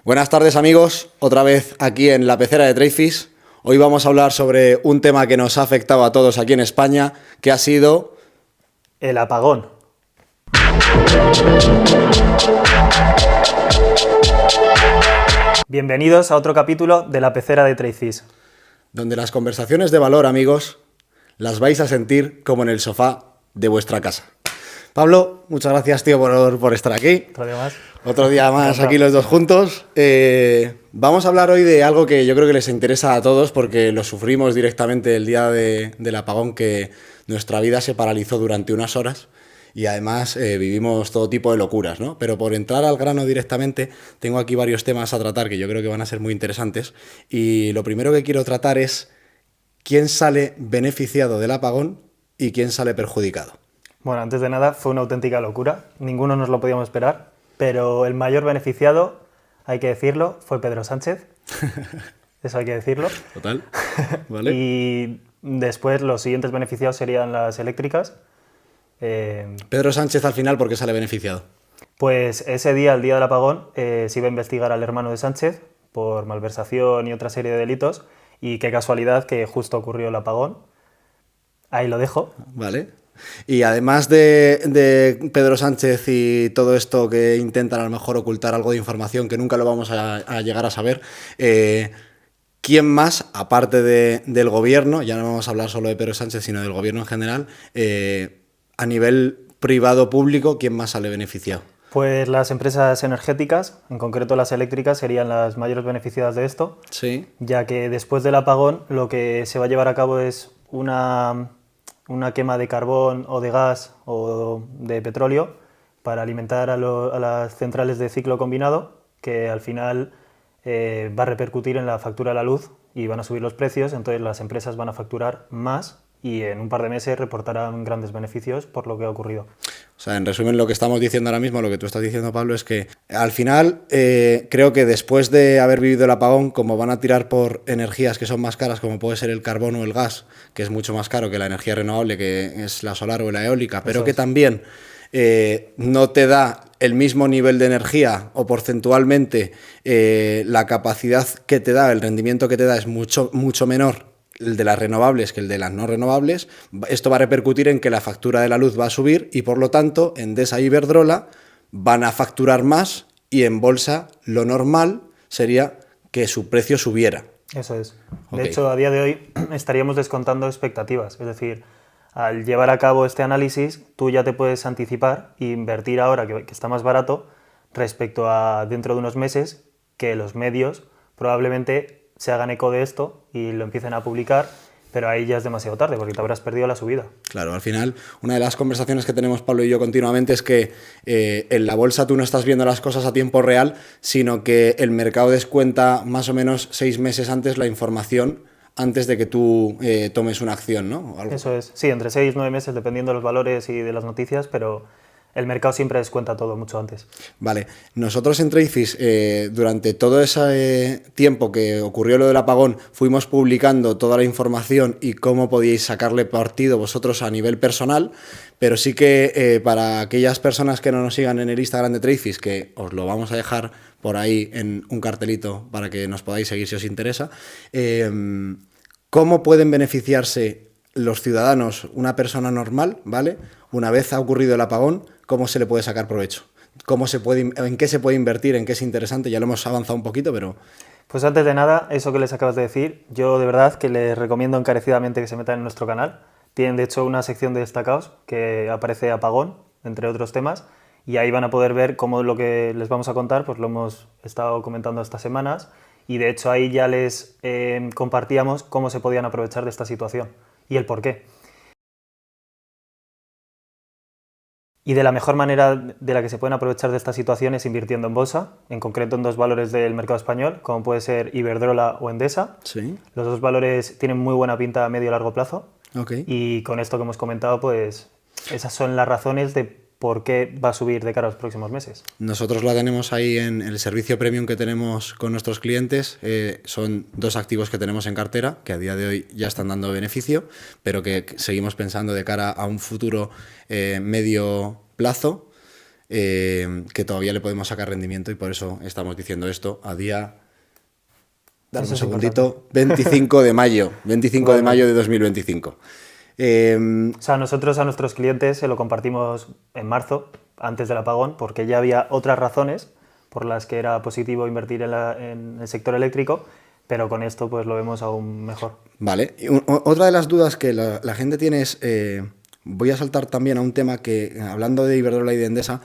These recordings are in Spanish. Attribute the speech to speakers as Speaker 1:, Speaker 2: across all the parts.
Speaker 1: Buenas tardes amigos, otra vez aquí en la pecera de Tradefish. Hoy vamos a hablar sobre un tema que nos ha afectado a todos aquí en España, que ha sido...
Speaker 2: El apagón. Bienvenidos a otro capítulo de la pecera de Tradefish.
Speaker 1: Donde las conversaciones de valor, amigos, las vais a sentir como en el sofá de vuestra casa. Pablo, muchas gracias, tío, por estar aquí.
Speaker 2: Otro día más.
Speaker 1: Otro día más aquí los dos juntos. Vamos a hablar hoy de algo que yo creo que les interesa a todos porque lo sufrimos directamente el día del apagón, que nuestra vida se paralizó durante unas horas y además vivimos todo tipo de locuras, ¿no? Pero por entrar al grano directamente, tengo aquí varios temas a tratar que yo creo que van a ser muy interesantes. Y lo primero que quiero tratar es quién sale beneficiado del apagón y quién sale perjudicado.
Speaker 2: Bueno, antes de nada, fue una auténtica locura. Ninguno nos lo podíamos esperar, pero el mayor beneficiado, hay que decirlo, fue Pedro Sánchez. Eso hay que decirlo.
Speaker 1: Total. ¿Vale?
Speaker 2: Y después los siguientes beneficiados serían las eléctricas.
Speaker 1: Pedro Sánchez al final, ¿por qué sale beneficiado?
Speaker 2: Pues ese día, el día del apagón, se iba a investigar al hermano de Sánchez por malversación y otra serie de delitos. Y qué casualidad que justo ocurrió el apagón. Ahí lo dejo.
Speaker 1: Vale. Y además de Pedro Sánchez y todo esto que intentan a lo mejor ocultar algo de información que nunca lo vamos a llegar a saber, ¿quién más, aparte del gobierno, ya no vamos a hablar solo de Pedro Sánchez, sino del gobierno en general, a nivel privado-público, quién más sale beneficiado?
Speaker 2: Pues las empresas energéticas, en concreto las eléctricas, serían las mayores beneficiadas de esto,
Speaker 1: Sí.
Speaker 2: ya que después del apagón lo que se va a llevar a cabo es una quema de carbón o de gas o de petróleo para alimentar a las centrales de ciclo combinado, que al final va a repercutir en la factura de la luz y van a subir los precios, entonces las empresas van a facturar más y en un par de meses reportarán grandes beneficios por lo que ha ocurrido.
Speaker 1: O sea, en resumen, lo que estamos diciendo ahora mismo, lo que tú estás diciendo, Pablo, es que al final creo que después de haber vivido el apagón, como van a tirar por energías que son más caras, como puede ser el carbón o el gas, que es mucho más caro que la energía renovable, que es la solar o la eólica, pero que también no te da el mismo nivel de energía o porcentualmente la capacidad que te da, el rendimiento que te da es mucho menor el de las renovables que el de las no renovables. Esto va a repercutir en que la factura de la luz va a subir y por lo tanto Endesa y Iberdrola van a facturar más y en bolsa lo normal sería que su precio subiera.
Speaker 2: Eso es.
Speaker 1: Okay.
Speaker 2: De hecho, a día de hoy estaríamos descontando expectativas, es decir, al llevar a cabo este análisis tú ya te puedes anticipar e invertir ahora que está más barato respecto a dentro de unos meses que los medios probablemente se hagan eco de esto y lo empiecen a publicar, pero ahí ya es demasiado tarde porque te habrás perdido la subida.
Speaker 1: Claro, al final, una de las conversaciones que tenemos Pablo y yo continuamente es que en la bolsa tú no estás viendo las cosas a tiempo real, sino que el mercado descuenta más o menos 6 meses antes la información antes de que tú tomes una acción, ¿no? ¿Algo?
Speaker 2: Eso es, sí, entre 6 y 9 meses dependiendo de los valores y de las noticias, pero el mercado siempre descuenta todo mucho antes.
Speaker 1: Vale, nosotros en Tradefish durante todo ese tiempo que ocurrió lo del apagón fuimos publicando toda la información y cómo podíais sacarle partido vosotros a nivel personal, pero sí que para aquellas personas que no nos sigan en el Instagram de Tradefish, que os lo vamos a dejar por ahí en un cartelito para que nos podáis seguir si os interesa, ¿cómo pueden beneficiarse los ciudadanos, una persona normal, ¿vale? Una vez ha ocurrido el apagón, ¿cómo se le puede sacar provecho? ¿En qué se puede invertir? ¿En qué es interesante? Ya lo hemos avanzado un poquito, pero...
Speaker 2: Pues antes de nada, eso que les acabas de decir, yo de verdad que les recomiendo encarecidamente que se metan en nuestro canal. Tienen de hecho una sección de destacados que aparece apagón, entre otros temas, y ahí van a poder ver cómo lo que les vamos a contar, pues lo hemos estado comentando estas semanas, y de hecho ahí ya les compartíamos cómo se podían aprovechar de esta situación y el por qué. Y de la mejor manera de la que se pueden aprovechar de esta situación es invirtiendo en bolsa, en concreto en dos valores del mercado español, como puede ser Iberdrola o Endesa.
Speaker 1: Sí.
Speaker 2: Los dos valores tienen muy buena pinta a medio y largo plazo.
Speaker 1: Okay.
Speaker 2: Y con esto que hemos comentado, pues esas son las razones de por qué va a subir de cara a los próximos meses.
Speaker 1: Nosotros la tenemos ahí en el servicio premium que tenemos con nuestros clientes. Son dos activos que tenemos en cartera, que a día de hoy ya están dando beneficio, pero que seguimos pensando de cara a un futuro medio plazo. que todavía le podemos sacar rendimiento y por eso estamos diciendo esto a día... Dame
Speaker 2: Eso
Speaker 1: un
Speaker 2: es
Speaker 1: segundito.
Speaker 2: importante.
Speaker 1: 25 de mayo. 25 de mayo de 2025.
Speaker 2: O sea, nosotros a nuestros clientes se lo compartimos en marzo, antes del apagón, porque ya había otras razones por las que era positivo invertir en el sector eléctrico, pero con esto pues lo vemos aún mejor.
Speaker 1: Vale. Y otra de las dudas que la gente tiene es... voy a saltar también a un tema que, hablando de Iberdrola y de Endesa,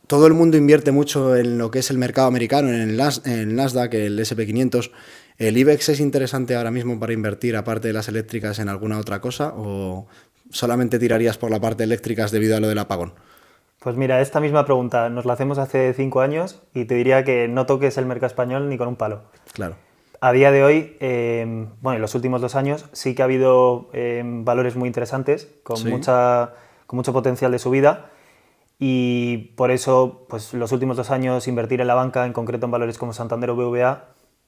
Speaker 1: todo el mundo invierte mucho en lo que es el mercado americano, en el Nasdaq, el SP500. ¿El IBEX es interesante ahora mismo para invertir, aparte de las eléctricas, en alguna otra cosa? ¿O solamente tirarías por la parte eléctricas debido a lo del apagón?
Speaker 2: Pues mira, esta misma pregunta nos la hacemos hace 5 años y te diría que no toques el mercado español ni con un palo.
Speaker 1: Claro.
Speaker 2: A día de hoy, bueno, en los últimos 2 años sí que ha habido valores muy interesantes, con
Speaker 1: Sí.
Speaker 2: con mucho potencial de subida. Y por eso, pues los últimos 2 años invertir en la banca, en concreto en valores como Santander o BBVA,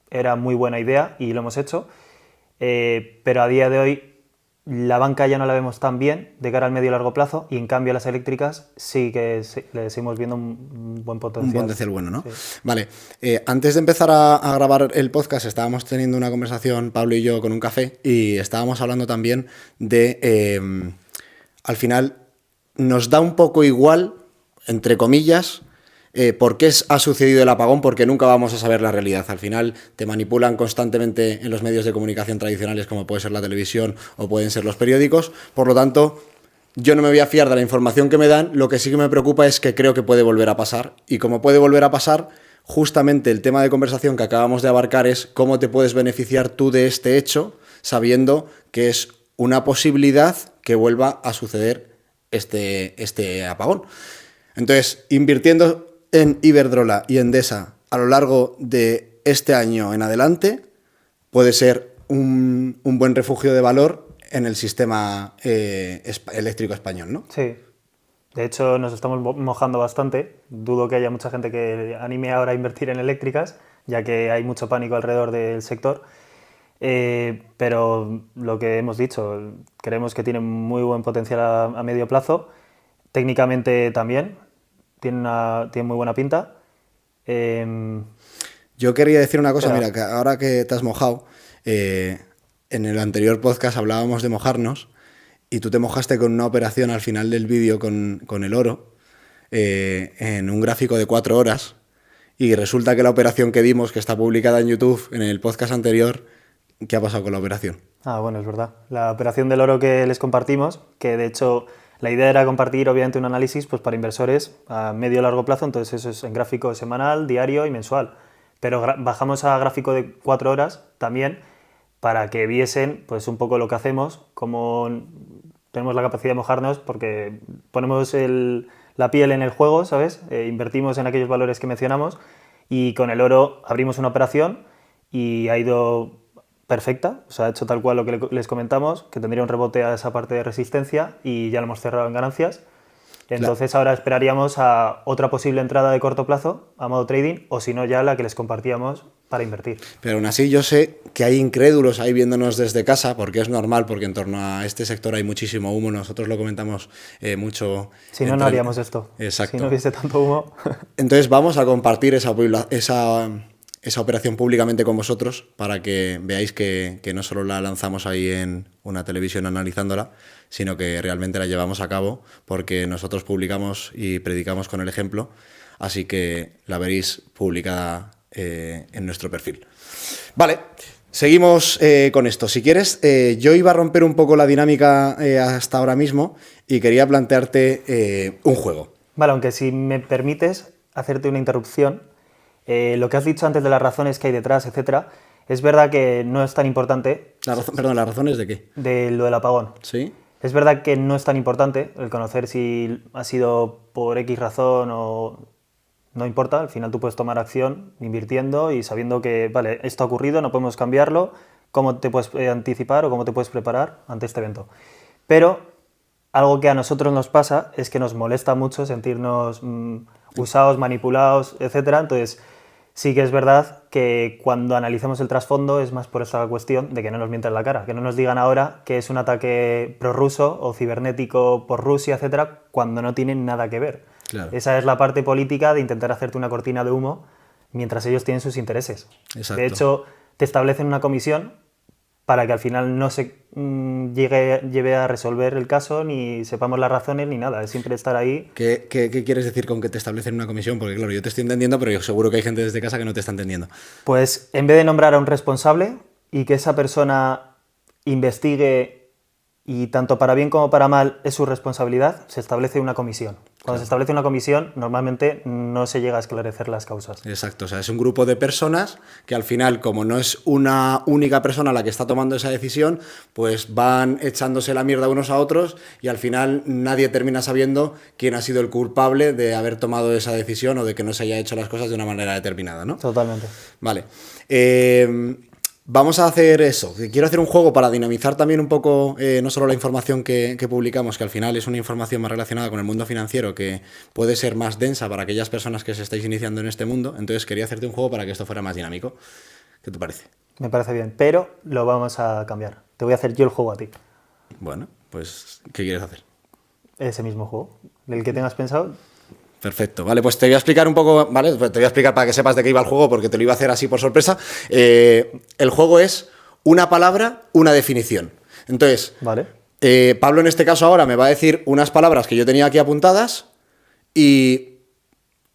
Speaker 2: era muy buena idea y lo hemos hecho. Pero a día de hoy la banca ya no la vemos tan bien de cara al medio y largo plazo y en cambio las eléctricas sí que le seguimos viendo un buen potencial.
Speaker 1: Un potencial bueno, ¿no?
Speaker 2: Sí.
Speaker 1: Vale. Antes de empezar a grabar el podcast estábamos teniendo una conversación, Pablo y yo, con un café y estábamos hablando también de, al final, nos da un poco igual, entre comillas, por qué ha sucedido el apagón, porque nunca vamos a saber la realidad. Al final te manipulan constantemente en los medios de comunicación tradicionales, como puede ser la televisión o pueden ser los periódicos. Por lo tanto, yo no me voy a fiar de la información que me dan. Lo que sí que me preocupa es que creo que puede volver a pasar. Y como puede volver a pasar, justamente el tema de conversación que acabamos de abarcar es cómo te puedes beneficiar tú de este hecho, sabiendo que es una posibilidad que vuelva a suceder este apagón. Entonces, invirtiendo en Iberdrola y Endesa a lo largo de este año en adelante, puede ser un buen refugio de valor en el sistema eléctrico español, ¿no?
Speaker 2: Sí. De hecho, nos estamos mojando bastante. Dudo que haya mucha gente que anime ahora a invertir en eléctricas, ya que hay mucho pánico alrededor del sector. Pero lo que hemos dicho, creemos que tiene muy buen potencial a medio plazo. Técnicamente también, tiene muy buena pinta.
Speaker 1: Yo quería decir una cosa,
Speaker 2: Pero-
Speaker 1: mira, que ahora que te has mojado, en el anterior podcast hablábamos de mojarnos y tú te mojaste con una operación al final del vídeo con el oro, en un gráfico de 4 horas, y resulta que la operación que dimos, que está publicada en YouTube en el podcast anterior, ¿qué ha pasado con la operación?
Speaker 2: Ah, bueno, es verdad. La operación del oro que les compartimos, que de hecho la idea era compartir obviamente un análisis pues, para inversores a medio y largo plazo, entonces eso es en gráfico semanal, diario y mensual. Pero bajamos a gráfico de 4 horas también para que viesen pues, un poco lo que hacemos, cómo tenemos la capacidad de mojarnos porque ponemos la piel en el juego, ¿sabes? Invertimos en aquellos valores que mencionamos y con el oro abrimos una operación y ha ido perfecta, o sea, ha hecho tal cual lo que les comentamos, que tendría un rebote a esa parte de resistencia y ya lo hemos cerrado en ganancias. Entonces ahora esperaríamos a otra posible entrada de corto plazo a modo trading o si no ya la que les compartíamos para invertir.
Speaker 1: Pero aún así yo sé que hay incrédulos ahí viéndonos desde casa, porque es normal, porque en torno a este sector hay muchísimo humo, nosotros lo comentamos mucho.
Speaker 2: Si no, no haríamos esto.
Speaker 1: Exacto.
Speaker 2: Si no hubiese tanto humo.
Speaker 1: Entonces vamos a compartir esa operación públicamente con vosotros para que veáis que no solo la lanzamos ahí en una televisión analizándola, sino que realmente la llevamos a cabo porque nosotros publicamos y predicamos con el ejemplo, así que la veréis publicada en nuestro perfil. Vale, seguimos con esto. Si quieres, yo iba a romper un poco la dinámica hasta ahora mismo y quería plantearte un juego.
Speaker 2: Vale, aunque si me permites hacerte una interrupción, lo que has dicho antes de las razones que hay detrás, etcétera, es verdad que no es tan importante.
Speaker 1: Perdón, ¿las razones de qué?
Speaker 2: De lo del apagón.
Speaker 1: ¿Sí?
Speaker 2: Es verdad que no es tan importante el conocer si ha sido por X razón o no importa, al final tú puedes tomar acción invirtiendo y sabiendo que, vale, esto ha ocurrido, no podemos cambiarlo, cómo te puedes anticipar o cómo te puedes preparar ante este evento. Pero algo que a nosotros nos pasa es que nos molesta mucho sentirnos usados, manipulados, etcétera. Entonces, Sí que es verdad que cuando analizamos el trasfondo es más por esta cuestión de que no nos mientan la cara, que no nos digan ahora que es un ataque prorruso o cibernético por Rusia, etcétera, cuando no tienen nada que ver.
Speaker 1: Claro.
Speaker 2: Esa es la parte política de intentar hacerte una cortina de humo mientras ellos tienen sus intereses.
Speaker 1: Exacto.
Speaker 2: De hecho, te establecen una comisión para que al final no se lleve a resolver el caso, ni sepamos las razones, ni nada. Es siempre estar ahí.
Speaker 1: ¿Qué quieres decir con que te establecen una comisión? Porque claro, yo te estoy entendiendo, pero yo seguro que hay gente desde casa que no te está entendiendo.
Speaker 2: Pues en vez de nombrar a un responsable y que esa persona investigue y tanto para bien como para mal es su responsabilidad, se establece una comisión. Cuando se establece una comisión, normalmente no se llega a esclarecer las causas.
Speaker 1: Exacto, o sea, es un grupo de personas que al final, como no es una única persona la que está tomando esa decisión, pues van echándose la mierda unos a otros y al final nadie termina sabiendo quién ha sido el culpable de haber tomado esa decisión o de que no se haya hecho las cosas de una manera determinada, ¿no?
Speaker 2: Totalmente.
Speaker 1: Vale. Vamos a hacer eso. Quiero hacer un juego para dinamizar también un poco, no solo la información que publicamos, que al final es una información más relacionada con el mundo financiero, que puede ser más densa para aquellas personas que se estáis iniciando en este mundo. Entonces quería hacerte un juego para que esto fuera más dinámico. ¿Qué te parece?
Speaker 2: Me parece bien, pero lo vamos a cambiar. Te voy a hacer yo el juego a ti.
Speaker 1: Bueno, pues, ¿qué quieres hacer?
Speaker 2: Ese mismo juego. El que tengas pensado.
Speaker 1: Perfecto, vale, pues te voy a explicar un poco, ¿vale? Te voy a explicar para que sepas de qué iba el juego, porque te lo iba a hacer así por sorpresa. El juego es una palabra, una definición. Entonces,
Speaker 2: Vale.
Speaker 1: Pablo en este caso ahora me va a decir unas palabras que yo tenía aquí apuntadas y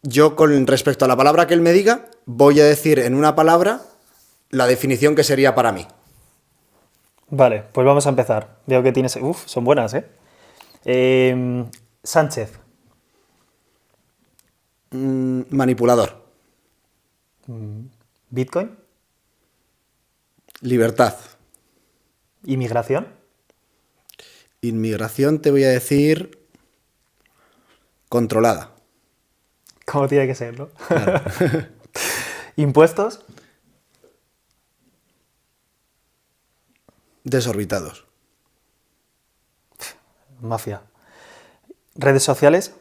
Speaker 1: yo con respecto a la palabra que él me diga voy a decir en una palabra la definición que sería para mí.
Speaker 2: Vale, pues vamos a empezar. Veo que tienes... Uf, son buenas, ¿eh? Sánchez.
Speaker 1: Manipulador.
Speaker 2: Bitcoin.
Speaker 1: Libertad.
Speaker 2: Inmigración.
Speaker 1: Inmigración te voy a decir controlada.
Speaker 2: Como tiene que ser, ¿no?
Speaker 1: Claro.
Speaker 2: Impuestos.
Speaker 1: Desorbitados.
Speaker 2: Mafia. Redes sociales.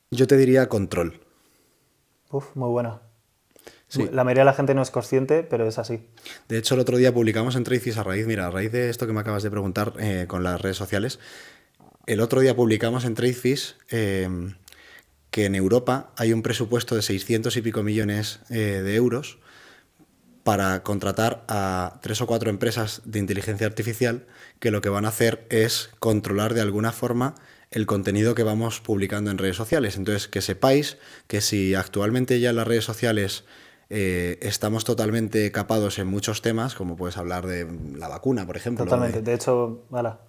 Speaker 1: Yo te diría control.
Speaker 2: Uf, muy buena.
Speaker 1: Sí.
Speaker 2: La mayoría de la gente no es consciente, pero es así.
Speaker 1: De hecho, el otro día publicamos en Traces a raíz de esto que me acabas de preguntar con las redes sociales, el otro día publicamos en Traces que en Europa hay un presupuesto de 600 y pico millones de euros para contratar a 3 o 4 empresas de inteligencia artificial que lo que van a hacer es controlar de alguna forma el contenido que vamos publicando en redes sociales. Entonces, que sepáis que si actualmente ya en las redes sociales estamos totalmente capados en muchos temas, como puedes hablar de la vacuna, por ejemplo.
Speaker 2: Totalmente. De hecho, voilà,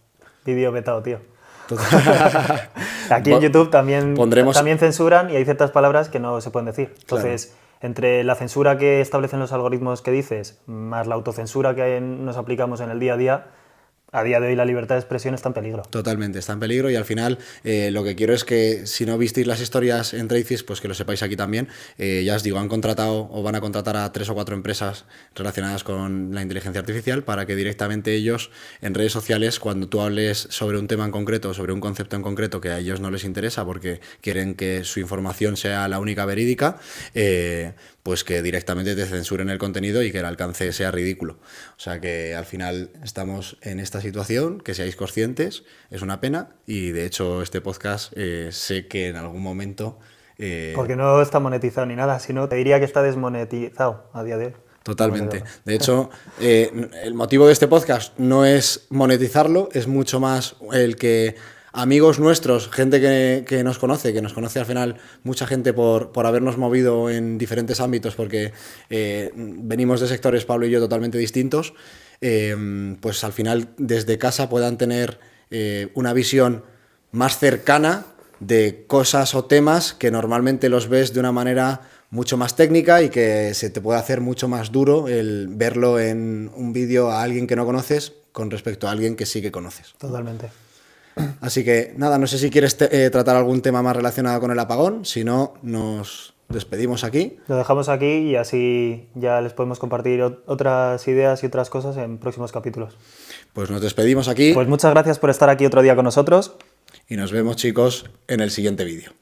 Speaker 2: vídeo vetado, tío. Aquí en YouTube también censuran y hay ciertas palabras que no se pueden decir. Entonces, claro, entre la censura que establecen los algoritmos que dices, más la autocensura que nos aplicamos en el día a día de hoy la libertad de expresión está en peligro.
Speaker 1: Totalmente, está en peligro y al final lo que quiero es que si no visteis las historias en Traces, pues que lo sepáis aquí también. Ya os digo, han contratado o van a contratar a 3 o 4 empresas relacionadas con la inteligencia artificial para que directamente ellos en redes sociales, cuando tú hables sobre un tema en concreto, sobre un concepto en concreto que a ellos no les interesa porque quieren que su información sea la única verídica, pues que directamente te censuren el contenido y que el alcance sea ridículo. O sea que al final estamos en esta situación, que seáis conscientes, es una pena y de hecho este podcast sé que en algún momento...
Speaker 2: Porque no está monetizado ni nada, sino te diría que está desmonetizado a día de hoy.
Speaker 1: Totalmente. De hecho, el motivo de este podcast no es monetizarlo, es mucho más el que amigos nuestros, gente que nos conoce al final mucha gente por habernos movido en diferentes ámbitos, porque venimos de sectores, Pablo y yo, totalmente distintos, pues al final desde casa puedan tener una visión más cercana de cosas o temas que normalmente los ves de una manera mucho más técnica y que se te puede hacer mucho más duro el verlo en un vídeo a alguien que no conoces con respecto a alguien que sí que conoces.
Speaker 2: Totalmente.
Speaker 1: Así que nada, no sé si quieres tratar algún tema más relacionado con el apagón, si no nos despedimos aquí.
Speaker 2: Lo dejamos aquí y así ya les podemos compartir otras ideas y otras cosas en próximos capítulos.
Speaker 1: Pues nos despedimos aquí.
Speaker 2: Pues muchas gracias por estar aquí otro día con nosotros.
Speaker 1: Y nos vemos, chicos, en el siguiente vídeo.